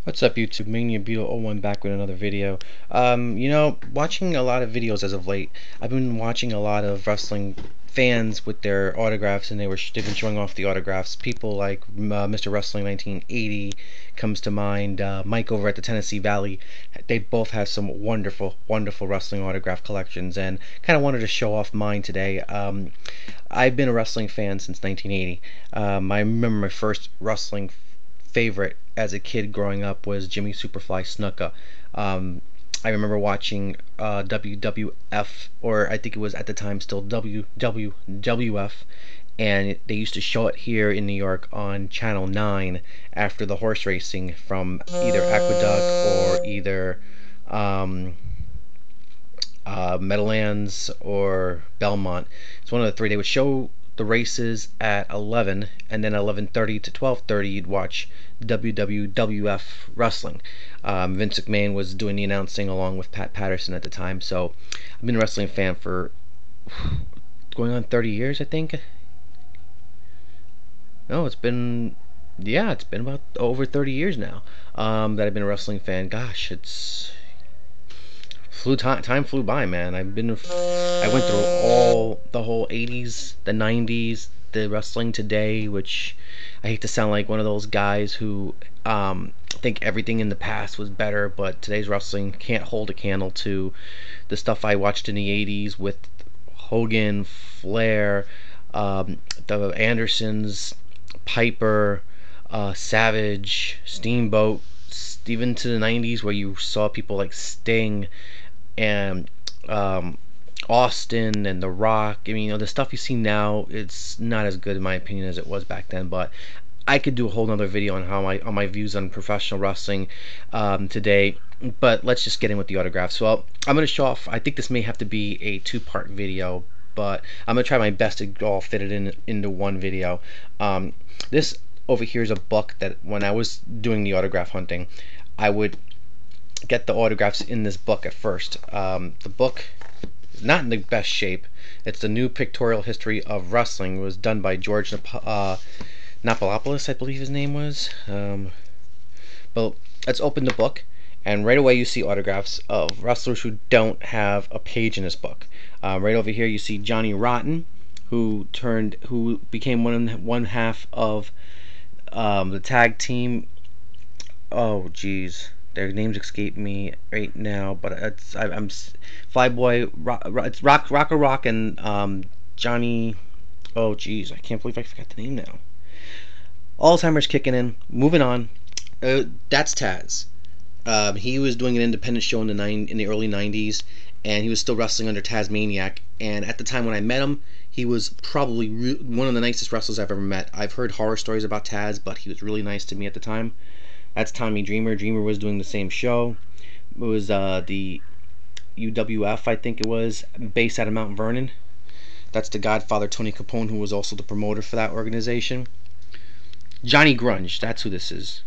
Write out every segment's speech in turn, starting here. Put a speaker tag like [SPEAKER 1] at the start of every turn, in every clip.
[SPEAKER 1] What's up, YouTube? Mania Beetle 01 back with another video. Watching a lot of videos as of late. I've been watching a lot of wrestling fans with their autographs, and they've been showing off the autographs. People like Mr. Wrestling 1980 comes to mind. Mike over at the Tennessee Valley. They both have some wonderful, wonderful wrestling autograph collections, and kind of wanted to show off mine today. I've been a wrestling fan since 1980. I remember my first wrestling favorite as a kid growing up was Jimmy Superfly Snuka. I remember watching WWF, or I think it was at the time still WWF, and they used to show it here in New York on Channel 9 after the horse racing from either Aqueduct or either Meadowlands or Belmont. It's one of the three. They would show the races at 11, and then 11:30 to 12:30 you'd watch WWF wrestling. Vince McMahon was doing the announcing along with Pat Patterson at the time. So I've been a wrestling fan for going on 30 years, I think. No, it's been about over 30 years now that I've been a wrestling fan. Gosh, time flew by, man. I went through the whole 80s, the 90s, the wrestling today, which I hate to sound like one of those guys who think everything in the past was better, but today's wrestling can't hold a candle to the stuff I watched in the 80s with Hogan, Flair, the Andersons, Piper, Savage, Steamboat, even to the 90s where you saw people like Sting and Austin and The Rock. I mean, the stuff you see now, it's not as good in my opinion as it was back then. But I could do a whole nother video on my views on professional wrestling today. But let's just get in with the autographs. Well, I'm gonna show off. I think this may have to be a two-part video, but I'm gonna try my best to all fit it into one video. This over here is a book that when I was doing the autograph hunting, I would get the autographs in this book at first. The book is not in the best shape. It's the New Pictorial History of Wrestling. It was done by George Napolopoulos, I believe his name was. But let's open the book, and right away you see autographs of wrestlers who don't have a page in this book. Right over here you see Johnny Rotten, who became one half of the tag team. Oh, geez. Their names escape me right now, but I'm Flyboy. It's Rocker Rock and Johnny. Oh, geez, I can't believe I forgot the name now. Alzheimer's kicking in. Moving on. That's Taz. He was doing an independent show in the early '90s, and he was still wrestling under Tazmaniac. And at the time when I met him, he was probably one of the nicest wrestlers I've ever met. I've heard horror stories about Taz, but he was really nice to me at the time. That's Tommy Dreamer. Dreamer was doing the same show. It was the UWF, I think it was, based out of Mount Vernon. That's the Godfather Tony Capone, who was also the promoter for that organization. Johnny Grunge, that's who this is.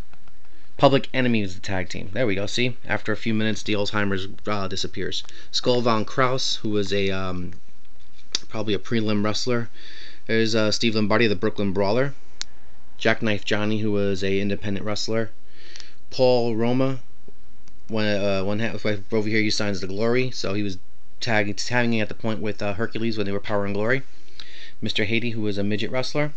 [SPEAKER 1] Public Enemy is the tag team. There we go. See, after a few minutes, the Alzheimer's disappears. Skull Von Kraus, who was a probably a prelim wrestler. There's Steve Lombardi, the Brooklyn Brawler. Jackknife Johnny, who was a independent wrestler. Paul Roma, one half over here, you signs the Glory, so he was tagging at the point with Hercules when they were Power and Glory. Mr. Haiti, who was a midget wrestler.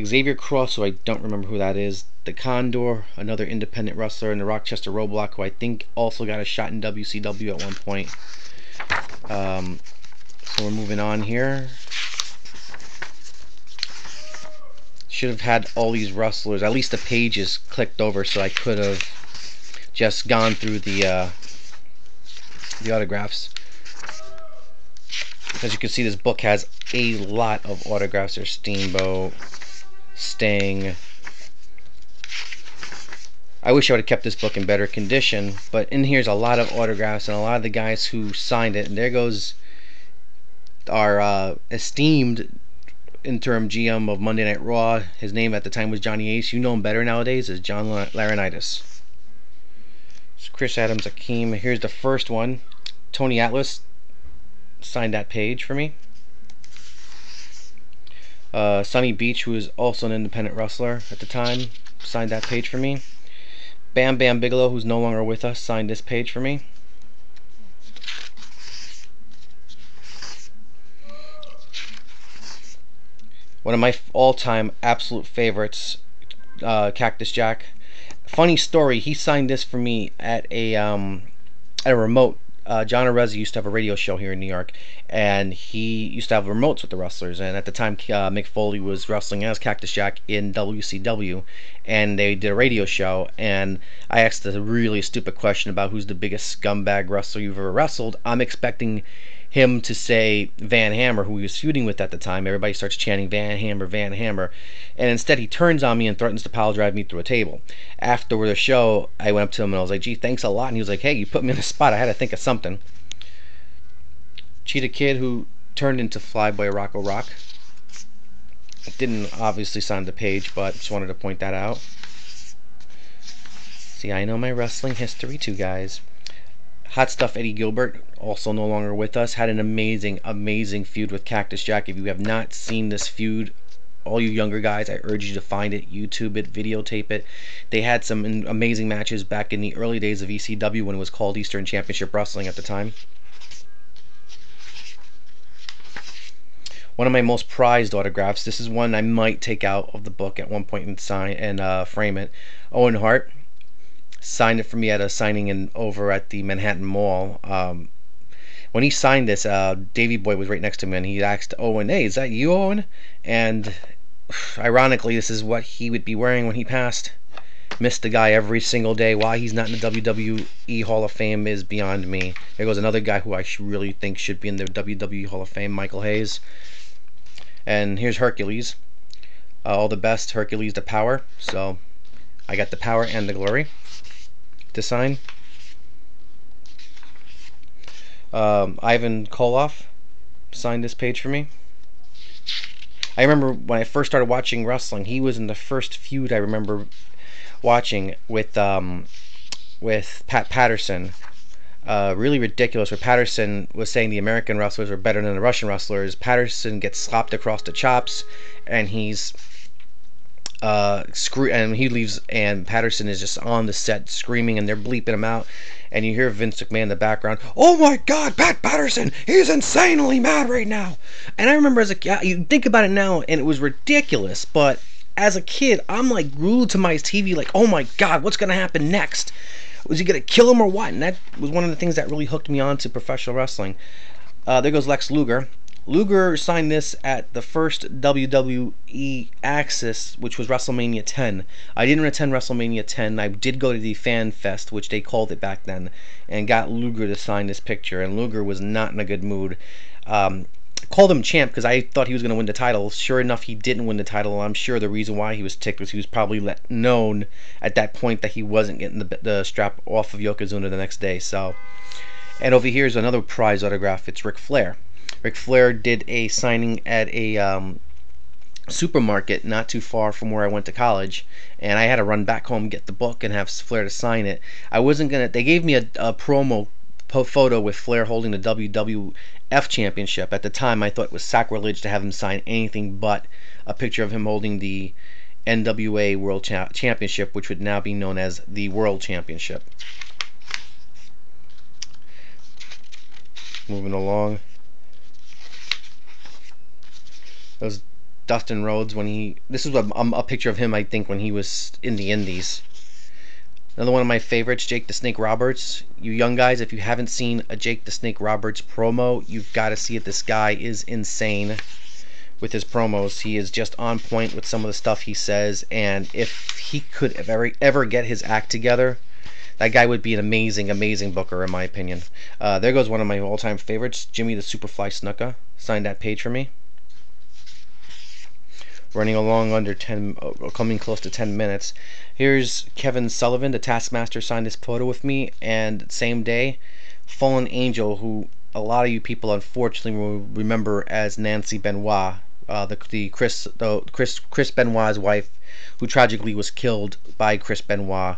[SPEAKER 1] Xavier Cross, who I don't remember who that is. The Condor, another independent wrestler, and the Rochester Roadblock, who I think also got a shot in WCW at one point. So we're moving on here. Should have had all these wrestlers, at least the pages, clicked over, so I could have just gone through the autographs. As you can see, this book has a lot of autographs. There's Steamboat, Sting. I wish I would have kept this book in better condition, but in here's a lot of autographs and a lot of the guys who signed it. And there goes our esteemed interim GM of Monday Night Raw. His name at the time was Johnny Ace. You know him better nowadays as John Laurinaitis. So Chris Adams Akeem. Here's the first one. Tony Atlas signed that page for me. Sonny Beach, who was also an independent wrestler at the time, signed that page for me. Bam Bam Bigelow, who's no longer with us, signed this page for me. One of my all-time absolute favorites, Cactus Jack. Funny story, he signed this for me at a remote. John Arezzi used to have a radio show here in New York, and he used to have remotes with the wrestlers. And at the time, Mick Foley was wrestling as Cactus Jack in WCW, and they did a radio show. And I asked a really stupid question about who's the biggest scumbag wrestler you've ever wrestled. I'm expecting him to say Van Hammer, who he was feuding with at the time. Everybody starts chanting Van Hammer, Van Hammer, and instead he turns on me and threatens to pile drive me through a table. After the show, I went up to him and I was like, "Gee, thanks a lot." And he was like, "Hey, you put me in a spot. I had to think of something." Cheetah Kid, who turned into Flyboy Rocco Rock, didn't obviously sign the page, but just wanted to point that out. See, I know my wrestling history too, guys. Hot Stuff Eddie Gilbert, also no longer with us, had an amazing feud with Cactus Jack. If you have not seen this feud, all you younger guys, I urge you to find it, YouTube it, videotape it. They had some amazing matches back in the early days of ECW when it was called Eastern Championship Wrestling at the time. One of my most prized autographs. This is one I might take out of the book at one point and sign and frame it. Owen Hart signed it for me at a signing over at the Manhattan Mall. When he signed this, Davey Boy was right next to me, and he asked Owen, "Hey, is that you, Owen?" And ironically, this is what he would be wearing when he passed. Missed the guy every single day. Why he's not in the WWE Hall of Fame is beyond me. There goes another guy who I really think should be in the WWE Hall of Fame, Michael Hayes. And here's Hercules. All the best, Hercules the Power. So I got the power and the glory to sign. Ivan Koloff signed this page for me. I remember when I first started watching wrestling, he was in the first feud I remember watching with Pat Patterson. Really ridiculous, where Patterson was saying the American wrestlers are better than the Russian wrestlers. Patterson gets slapped across the chops, and he's and he leaves, and Patterson is just on the set screaming, and they're bleeping him out, and you hear Vince McMahon in the background, "Oh my God, Pat Patterson, he's insanely mad right now." And I remember as a kid, you think about it now, and it was ridiculous, but as a kid, I'm like glued to my TV, like, oh my God, what's gonna happen next? Was he gonna kill him or what? And that was one of the things that really hooked me on to professional wrestling. There goes Lex Luger. Luger signed this at the first WWE Axis, which was WrestleMania 10. I didn't attend WrestleMania 10. I did go to the Fan Fest, which they called it back then, and got Luger to sign this picture. And Luger was not in a good mood. Called him champ because I thought he was going to win the title. Sure enough, he didn't win the title. I'm sure the reason why he was ticked was he was probably known at that point that he wasn't getting the strap off of Yokozuna the next day. So, and over here is another prize autograph. It's Ric Flair. Ric Flair did a signing at a supermarket not too far from where I went to college, and I had to run back home, get the book, and have Flair to sign it. I wasn't gonna. They gave me a promo photo with Flair holding the WWF Championship. At the time, I thought it was sacrilege to have him sign anything but a picture of him holding the NWA World Championship, which would now be known as the World Championship. Moving along. That was Dustin Rhodes when he. This is a picture of him, I think, when he was in the Indies. Another one of my favorites, Jake the Snake Roberts. You young guys, if you haven't seen a Jake the Snake Roberts promo, you've got to see it. This guy is insane with his promos. He is just on point with some of the stuff he says, and if he could ever get his act together, that guy would be an amazing booker, in my opinion. There goes one of my all-time favorites, Jimmy the Superfly Snuka. Signed that page for me. Running along under 10, coming close to 10 minutes. Here's Kevin Sullivan, the Taskmaster, signed this photo with me, and same day, Fallen Angel, who a lot of you people unfortunately will remember as Nancy Benoit, Chris Benoit's wife, who tragically was killed by Chris Benoit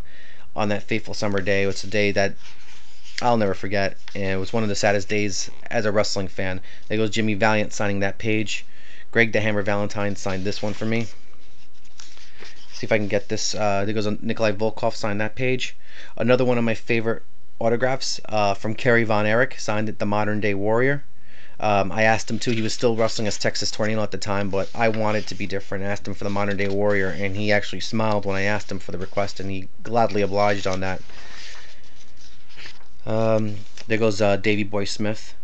[SPEAKER 1] on that fateful summer day. It was a day that I'll never forget, and it was one of the saddest days as a wrestling fan. There goes Jimmy Valiant signing that page. Greg the Hammer Valentine signed this one for me. See if I can get this. There goes Nikolai Volkov, signed that page. Another one of my favorite autographs from Kerry Von Erich, signed at the Modern Day Warrior. I asked him to. He was still wrestling as Texas Tornado at the time, but I wanted to be different. I asked him for the Modern Day Warrior, and he actually smiled when I asked him for the request, and he gladly obliged on that. There goes Davey Boy Smith,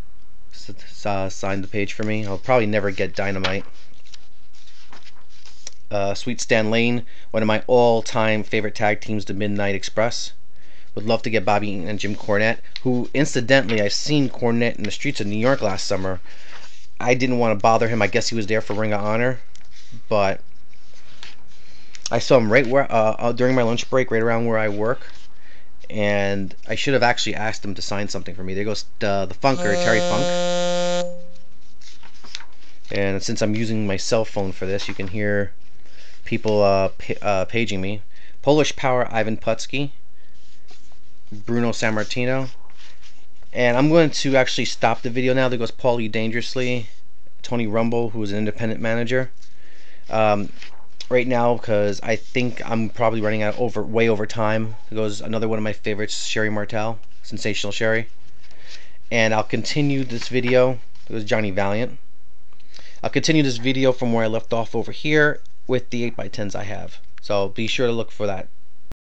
[SPEAKER 1] signed the page for me. I'll probably never get Dynamite. Sweet Stan Lane, one of my all-time favorite tag teams, the Midnight Express. Would love to get Bobby Eaton and Jim Cornette, who, incidentally, I've seen Cornette in the streets of New York last summer. I didn't want to bother him. I guess he was there for Ring of Honor, but I saw him right where during my lunch break, right around where I work, and I should have actually asked him to sign something for me. There goes the Funker, Terry Funk. And since I'm using my cell phone for this, you can hear people paging me. Polish Power, Ivan Putski. Bruno Sammartino. And I'm going to actually stop the video now. There goes Paulie Dangerously, Tony Rumble, who is an independent manager. Right now, because I think I'm probably running out way over time. There goes another one of my favorites, Sherry Martel, Sensational Sherry. And I'll continue this video. There goes Johnny Valiant. I'll continue this video from where I left off over here with the 8x10s I have. So be sure to look for that.